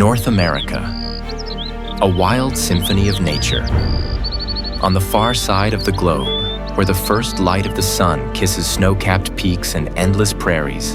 North America, a wild symphony of nature. On the far side of the globe, where the first light of the sun kisses snow-capped peaks and endless prairies,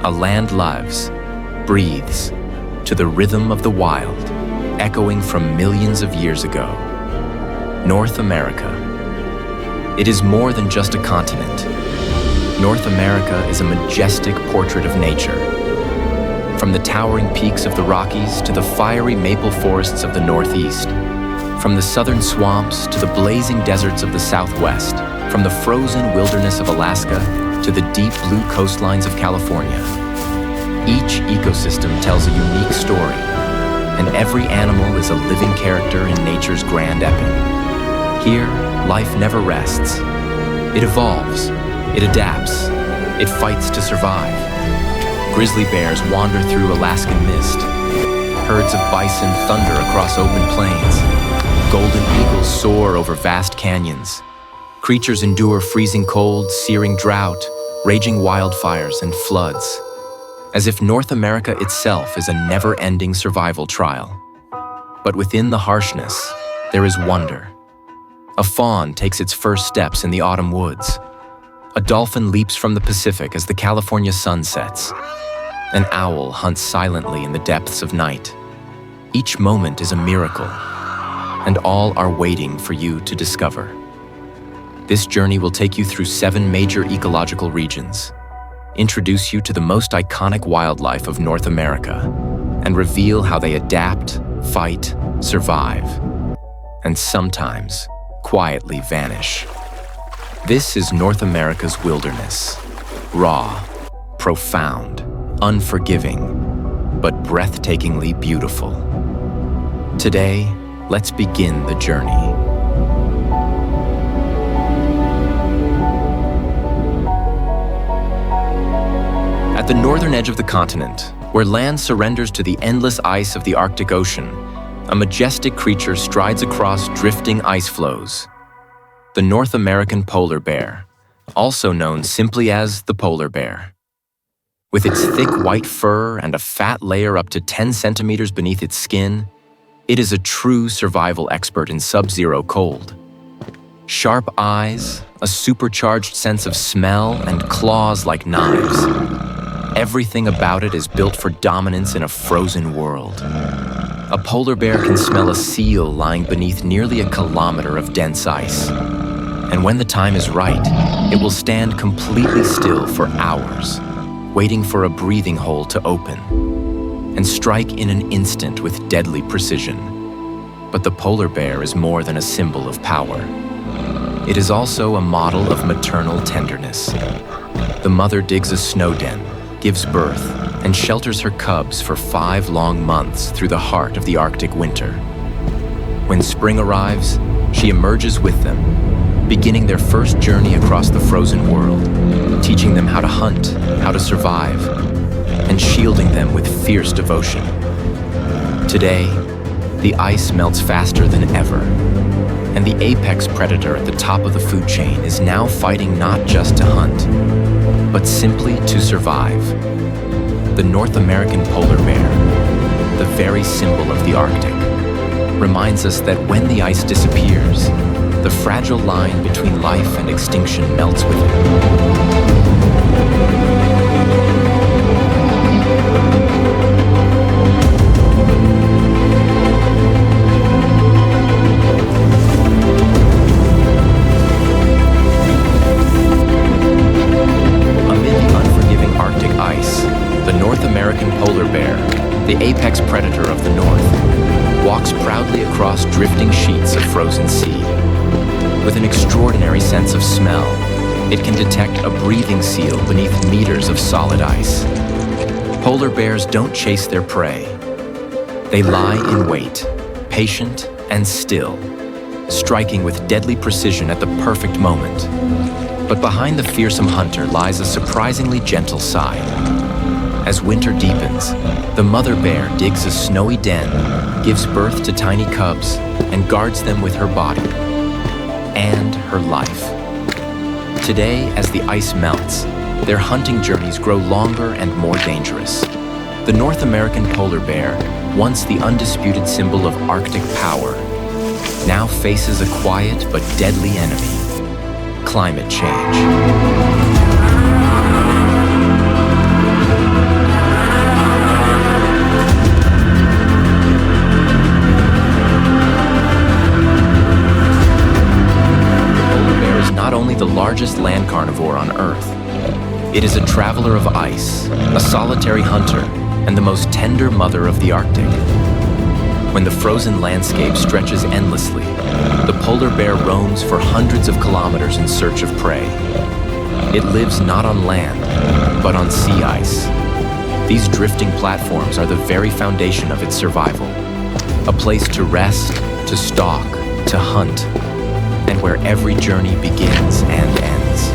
a land lives, breathes, to the rhythm of the wild, echoing from millions of years ago. North America. It is more than just a continent. North America is a majestic portrait of nature. From the towering peaks of the Rockies to the fiery maple forests of the Northeast, from the southern swamps to the blazing deserts of the Southwest, from the frozen wilderness of Alaska to the deep blue coastlines of California. Each ecosystem tells a unique story, and every animal is a living character in nature's grand epic. Here, life never rests. It evolves, it adapts, it fights to survive. Grizzly bears wander through Alaskan mist. Herds of bison thunder across open plains. Golden eagles soar over vast canyons. Creatures endure freezing cold, searing drought, raging wildfires, and floods, as if North America itself is a never-ending survival trial. But within the harshness, there is wonder. A fawn takes its first steps in the autumn woods. A dolphin leaps from the Pacific as the California sun sets. An owl hunts silently in the depths of night. Each moment is a miracle, and all are waiting for you to discover. This journey will take you through 7 major ecological regions, introduce you to the most iconic wildlife of North America, and reveal how they adapt, fight, survive, and sometimes quietly vanish. This is North America's wilderness, raw, profound, unforgiving, but breathtakingly beautiful. Today, let's begin the journey. At the northern edge of the continent, where land surrenders to the endless ice of the Arctic Ocean, a majestic creature strides across drifting ice floes. The North American polar bear, also known simply as the polar bear. With its thick white fur and a fat layer up to 10 centimeters beneath its skin, it is a true survival expert in sub-zero cold. Sharp eyes, a supercharged sense of smell, and claws like knives. Everything about it is built for dominance in a frozen world. A polar bear can smell a seal lying beneath nearly a kilometer of dense ice. And when the time is right, it will stand completely still for hours, waiting for a breathing hole to open, and strike in an instant with deadly precision. But the polar bear is more than a symbol of power. It is also a model of maternal tenderness. The mother digs a snow den, gives birth, and shelters her cubs for 5 long months through the heart of the Arctic winter. When spring arrives, she emerges with them, beginning their first journey across the frozen world, teaching them how to hunt, how to survive, and shielding them with fierce devotion. Today, the ice melts faster than ever, and the apex predator at the top of the food chain is now fighting not just to hunt, but simply to survive. The North American polar bear, the very symbol of the Arctic, reminds us that when the ice disappears, the fragile line between life and extinction melts with it. The apex predator of the North, walks proudly across drifting sheets of frozen sea. With an extraordinary sense of smell, it can detect a breathing seal beneath meters of solid ice. Polar bears don't chase their prey. They lie in wait, patient and still, striking with deadly precision at the perfect moment. But behind the fearsome hunter lies a surprisingly gentle side. As winter deepens, the mother bear digs a snowy den, gives birth to tiny cubs, and guards them with her body and her life. Today, as the ice melts, their hunting journeys grow longer and more dangerous. The North American polar bear, once the undisputed symbol of Arctic power, now faces a quiet but deadly enemy: climate change. Not only the largest land carnivore on Earth, it is a traveler of ice, a solitary hunter, and the most tender mother of the Arctic. When the frozen landscape stretches endlessly, the polar bear roams for hundreds of kilometers in search of prey. It lives not on land, but on sea ice. These drifting platforms are the very foundation of its survival, a place to rest, to stalk, to hunt, and where every journey begins and ends.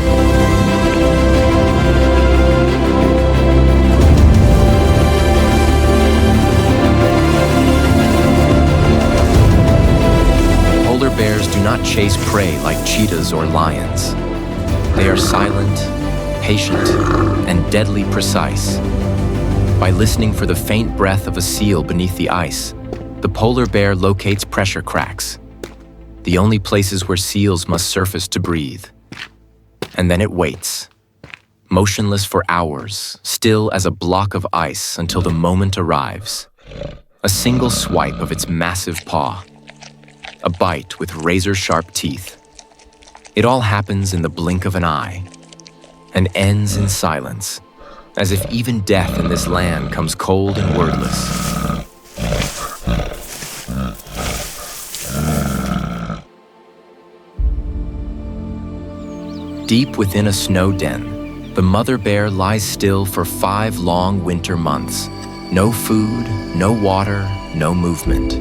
Polar bears do not chase prey like cheetahs or lions. They are silent, patient, and deadly precise. By listening for the faint breath of a seal beneath the ice, the polar bear locates pressure cracks, the only places where seals must surface to breathe. And then it waits, motionless for hours, still as a block of ice until the moment arrives. A single swipe of its massive paw, a bite with razor-sharp teeth. It all happens in the blink of an eye, and ends in silence, as if even death in this land comes cold and wordless. Deep within a snow den, the mother bear lies still for 5 long winter months. No food, no water, no movement.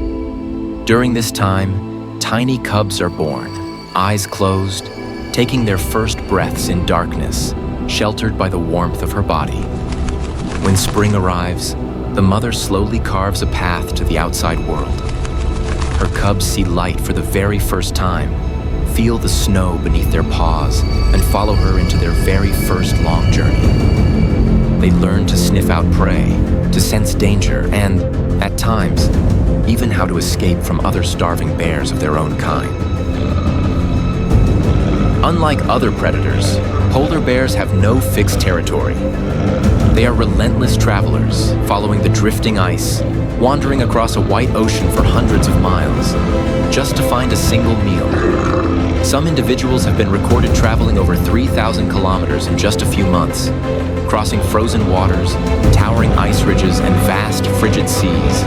During this time, tiny cubs are born, eyes closed, taking their first breaths in darkness, sheltered by the warmth of her body. When spring arrives, the mother slowly carves a path to the outside world. Her cubs see light for the very first time, feel the snow beneath their paws, and follow her into their very first long journey. They learn to sniff out prey, to sense danger, and, at times, even how to escape from other starving bears of their own kind. Unlike other predators, polar bears have no fixed territory. They are relentless travelers, following the drifting ice, wandering across a white ocean for hundreds of miles, just to find a single meal. Some individuals have been recorded traveling over 3,000 kilometers in just a few months, crossing frozen waters, towering ice ridges, and vast, frigid seas.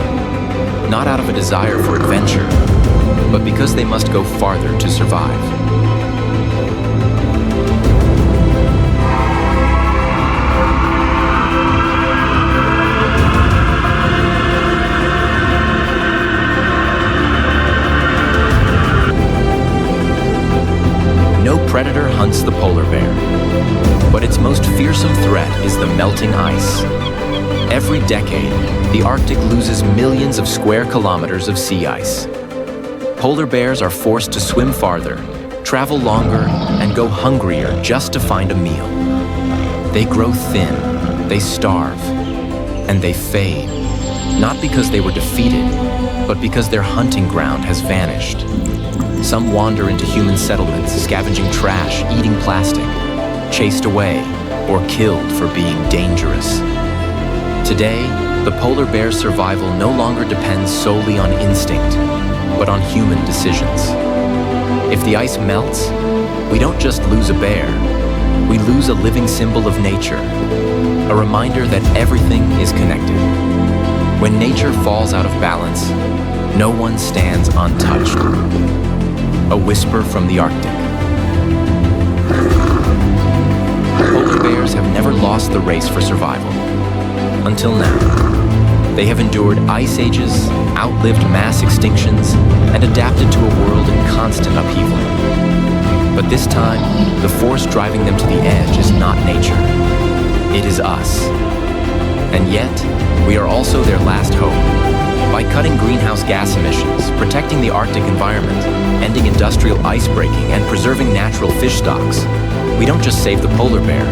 Not out of a desire for adventure, but because they must go farther to survive. No predator hunts the polar bear, but its most fearsome threat is the melting ice. Every decade, the Arctic loses millions of square kilometers of sea ice. Polar bears are forced to swim farther, travel longer, and go hungrier just to find a meal. They grow thin, they starve, and they fade, not because they were defeated, but because their hunting ground has vanished. Some wander into human settlements, scavenging trash, eating plastic, chased away, or killed for being dangerous. Today, the polar bear's survival no longer depends solely on instinct, but on human decisions. If the ice melts, we don't just lose a bear, we lose a living symbol of nature, a reminder that everything is connected. When nature falls out of balance, no one stands untouched. A whisper from the Arctic. Polar bears have never lost the race for survival. Until now. They have endured ice ages, outlived mass extinctions, and adapted to a world in constant upheaval. But this time, the force driving them to the edge is not nature. It is us. And yet, we are also their last hope. By cutting greenhouse gas emissions, protecting the Arctic environment, ending industrial ice breaking, and preserving natural fish stocks, we don't just save the polar bear,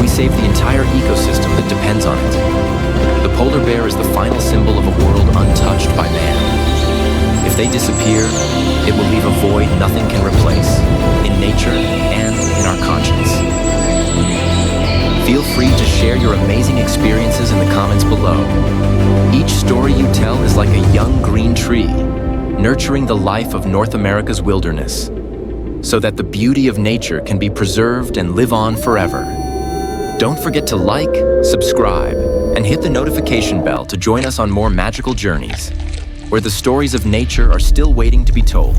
we save the entire ecosystem that depends on it. The polar polar bear is the final symbol of a world untouched by man. If they disappear, it will leave a void nothing can replace, in nature and in our conscience. Feel free to share your amazing experiences in the comments below. Each story you tell is like a young green tree, nurturing the life of North America's wilderness, so that the beauty of nature can be preserved and live on forever. Don't forget to like, subscribe, and hit the notification bell to join us on more magical journeys, where the stories of nature are still waiting to be told.